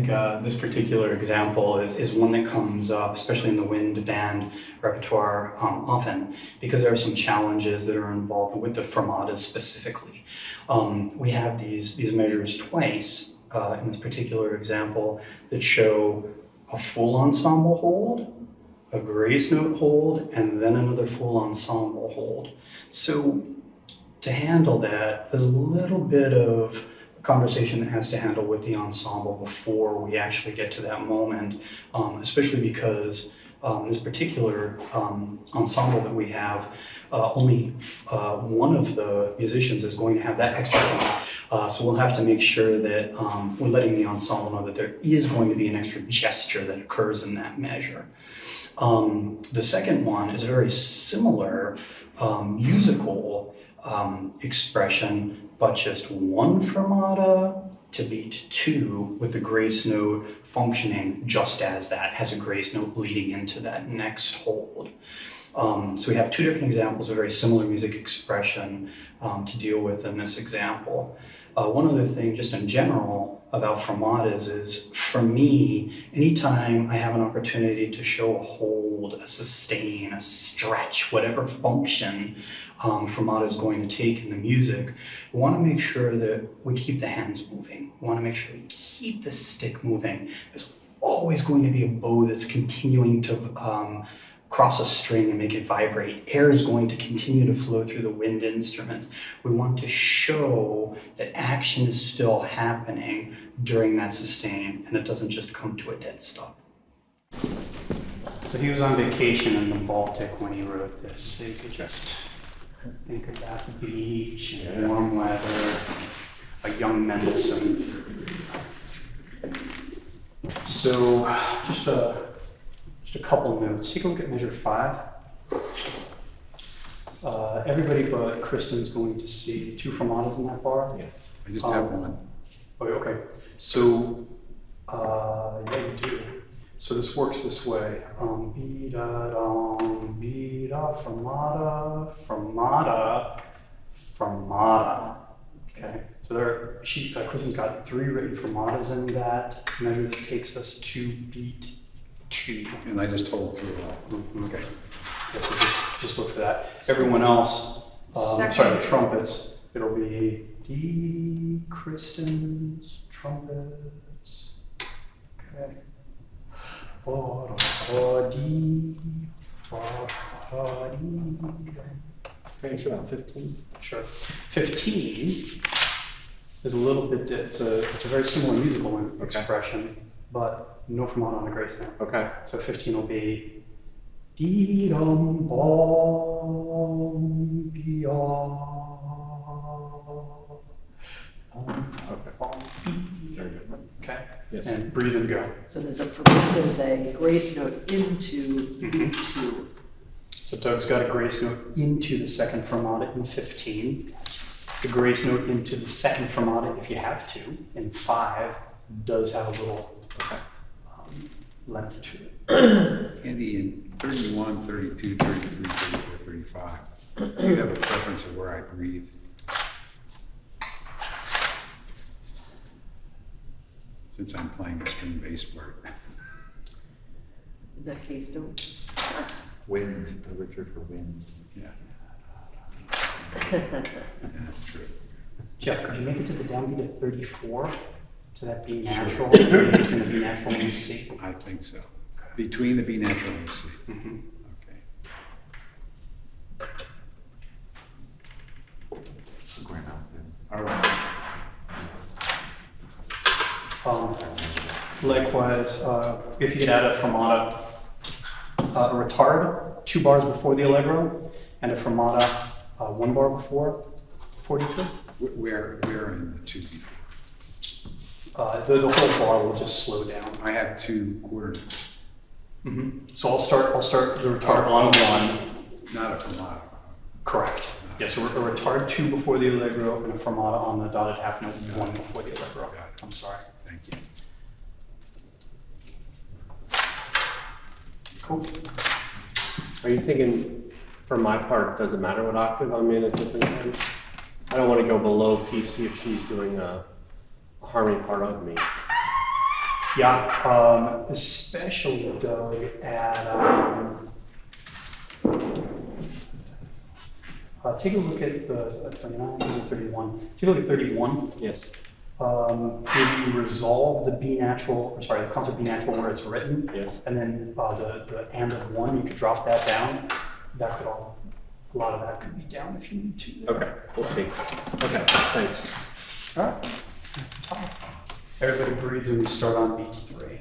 think this particular example is one that comes up, especially in the wind band repertoire, often, because there are some challenges that are involved with the fermatas specifically. We have these measures twice in this particular example that show a full ensemble hold, a grace note hold, and then another full ensemble hold. So to handle that, there's a little bit of conversation that has to handle with the ensemble before we actually get to that moment, especially because this particular ensemble that we have, only one of the musicians is going to have that extra thing. So we'll have to make sure that we're letting the ensemble know that there is going to be an extra gesture that occurs in that measure. The second one is a very similar musical expression, but just one fermata to beat two with the grace note functioning just as that, has a grace note leading into that next hold. So we have two different examples of very similar music expression to deal with in this example. One other thing just in general about fermatas is, for me, anytime I have an opportunity to show a hold, a sustain, a stretch, whatever function fermata is going to take in the music, we want to make sure that we keep the hands moving. We want to make sure we keep the stick moving. There's always going to be a bow that's continuing to cross a string and make it vibrate. Air is going to continue to flow through the wind instruments. We want to show that action is still happening during that sustain and it doesn't just come to a dead stop. So he was on vacation in the Baltic when he wrote this, so you could just think about the beach and warm weather, a young Mendelssohn. So just a couple notes. Take a look at measure 5. Everybody but Kristen's going to see 2 fermatas in that bar. Yeah, I just have one. Oh, okay. So, yeah, you do. So this works this way. Be-da-dum, be-da, fermata, fermata, fermata. Okay. So Kristen's got 3 written fermatas in that measure that takes us to beat 2. And I just hold through it all. Okay. Yeah, so just look for that. Everyone else, sorry, the trumpets, it'll be D, Kristen's trumpets. Okay. Finish about 15. Sure. 15 is a little bit, it's a very similar musical expression, but no fermata on the grace note. Okay. So 15 will be dee dum bom be Very good. Okay. Yes. And breathe and go. So there's a grace note into beat 2. So Doug's got a grace note into the second fermata in 15. The grace note into the second fermata, if you have to, in 5 does have a little length to it. Andy, in 31, 32, 33, 34, 35, do you have a preference of where I breathe? Since I'm playing a string bass part. In that case, don't. Winds, Richard for winds. Yeah. Yeah, that's true. Jeff, could you make it to the downbeat of 34? To that B natural, between the B natural and the C? I think so. Between the B natural and the C. Mm-hmm. Okay. All right. Likewise, if you could add a fermata, a retard 2 bars before the allegro, and a fermata 1 bar before 43. Where in the 2 before? The whole bar will just slow down. I have 2 quarter notes. Mm-hmm. So I'll start the retard on 1. Not a fermata. Correct. Yes, so a retard 2 before the allegro and a fermata on the dotted half note 1 before the allegro. I'm sorry. Thank you. Cool. Are you thinking, for my part, does it matter what octave I'm in at different times? I don't want to go below key, see if she's doing a harmony part of me. Yeah, especially Doug at, take a look at the 29, 31. Take a look at 31. Yes. If you resolve the B natural, or sorry, the concert B natural where it's written, Yes. and then the and of 1, you could drop that down. That could all, a lot of that could be down if you need to. Okay, we'll see. Okay, thanks. All right. Everybody breathes and we start on beat 3.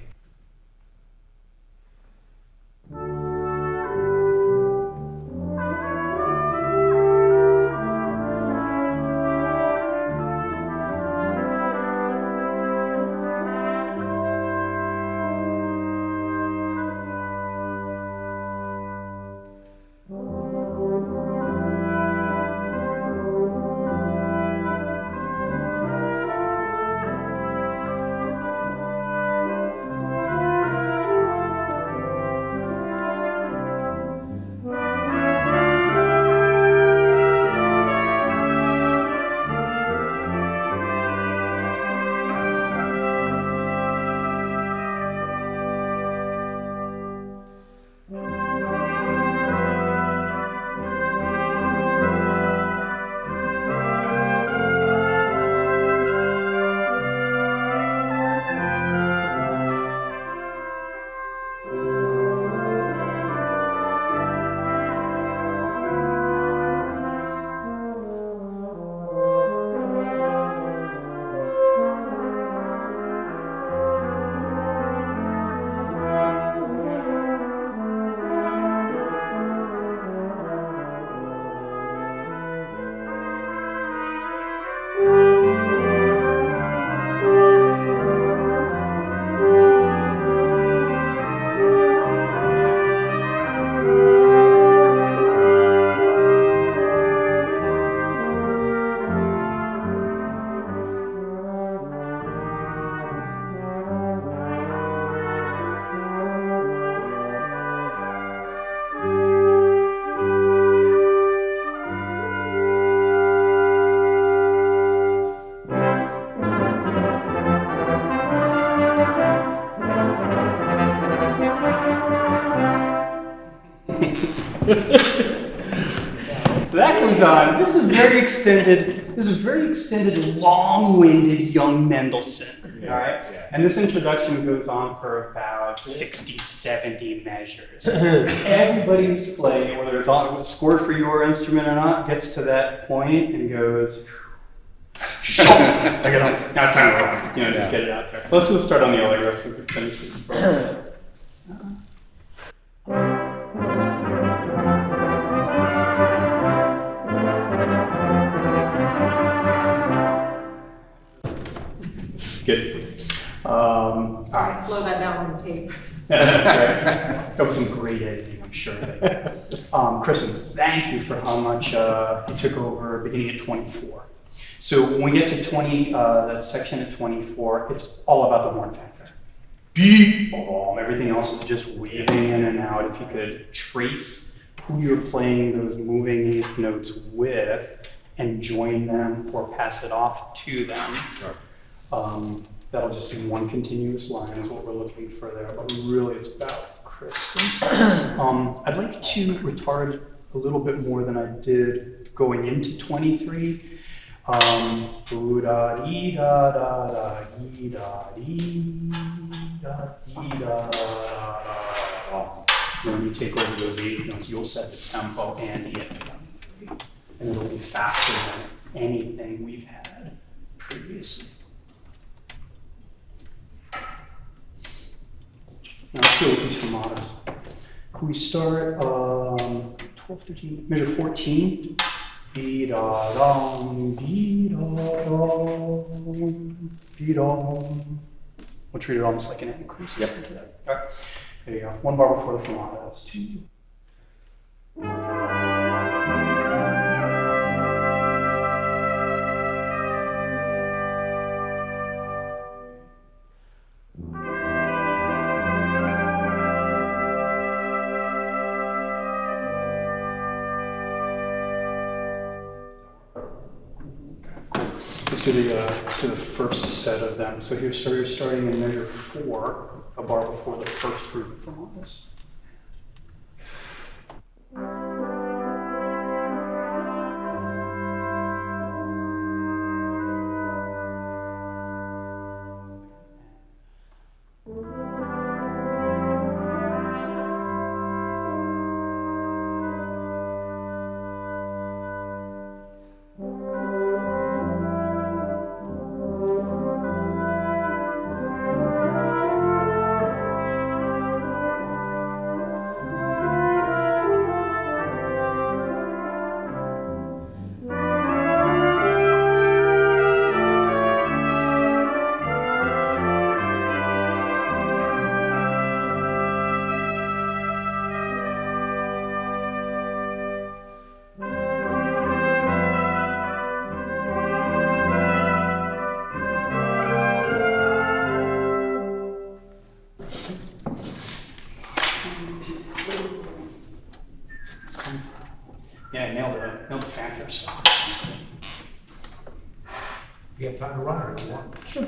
So that goes on. This is very extended, long-winded young Mendelssohn. All right? Yeah. And this introduction goes on for about 60, 70 measures. Everybody who's playing, whether it's on scored for your instrument or not, gets to that point and goes, now it's time to roll. Just get it out there. So let's just start on the Allegro so we can finish this. Good. All right. Slow that down on the tape. That was some great editing, I'm sure. Kristen, thank you for how much you took over beginning at 24. So when we get to 20, that section at 24, it's all about the horn factor. Beep, boom. Everything else is just weaving in and out. If you could trace who you're playing those moving eighth notes with and join them or pass it off to them. Sure. That'll just be one continuous line is what we're looking for there, but really it's about Kristen. I'd like to retard a little bit more than I did going into 23. When you take over those eighth notes, you'll set the tempo and the end, and it'll be faster than anything we've had previously. Now let's go with these fermatas. Can we start 12, 13, measure 14? Be-da-dum, be-da-dum, be-dum. We'll treat it almost like an increase. Yep. Into that. All right, there you go. One bar before the fermatas. 2. Let's do the first set of them. So here, so you're starting in measure 4, a bar before the first group of fermatas. Yeah, nailed the fanfare stuff. You have time to run it if you want. Sure.